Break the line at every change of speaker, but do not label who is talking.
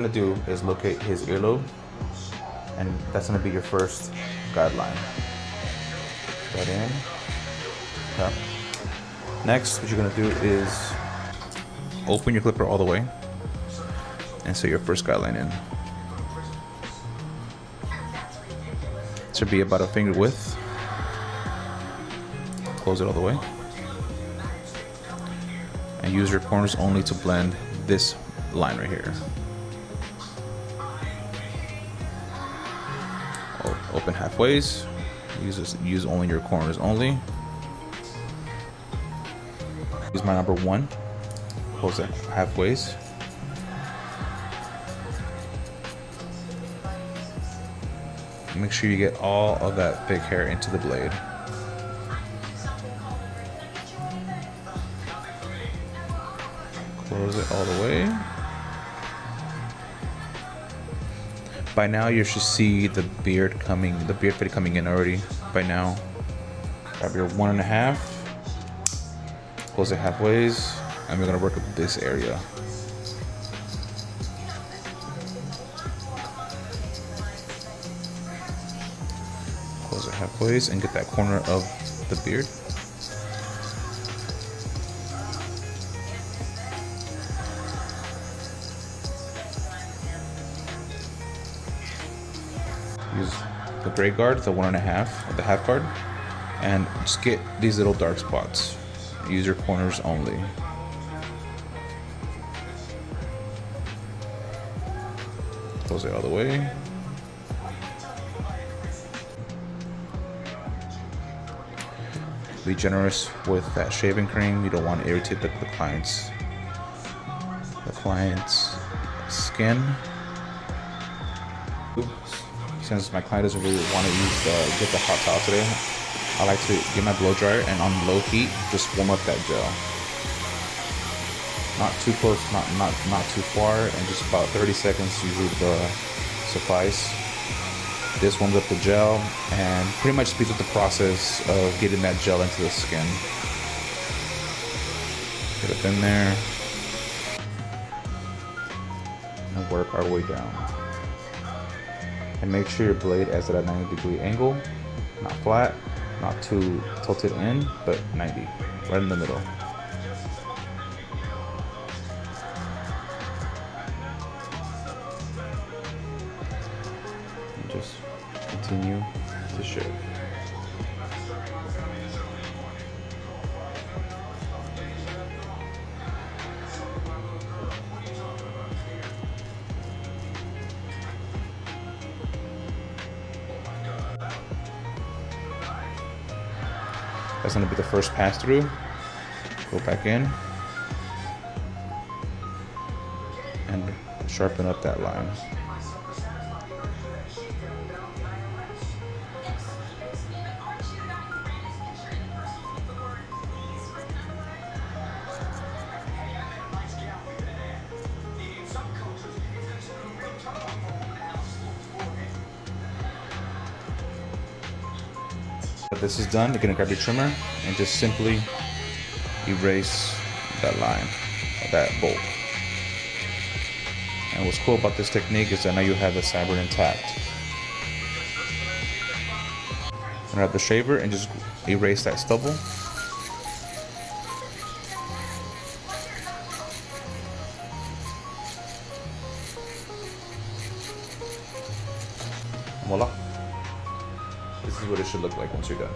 What you're gonna do is locate his earlobe, and that's gonna be your first guideline. Right in. Okay. Next, what you're gonna do is open your clipper all the way and set your first guideline in. It should be about a finger width. Close it all the way. And use your corners only to blend this line right here. Open halfways. Use only your corners only. Use my number 1. Close it halfways. Make sure you get all of that big hair into the blade. Close it all the way. By now you should see the beard fade coming in already by now. Grab your 1.5, close it halfways, and we're gonna work up this area. Close it halfways and get that corner of the beard. Use the gray guard, the 1.5, the half guard, and just get these little dark spots. Use your corners only. Close it all the way. Be generous with that shaving cream. You don't want to irritate the client's skin. Since my client doesn't really want to get the hot towel today, I like to get my blow dryer and on low heat just warm up that gel. Not too close, not too far, and just about 30 seconds usually suffice. This warms up the gel and pretty much speeds up the process of getting that gel into the skin. Get it in there and work our way down. And make sure your blade is at a 90-degree angle, not flat, not too tilted in, but 90, right in the middle. And just continue to shave. That's going to be the first pass through. Go back in and sharpen up that line. When this is done, you're gonna grab your trimmer and just simply erase that line, that bolt. And what's cool about this technique is that now you have the sideburn intact. Grab the shaver and just erase that stubble. Voila. This is what it should look like once you're done.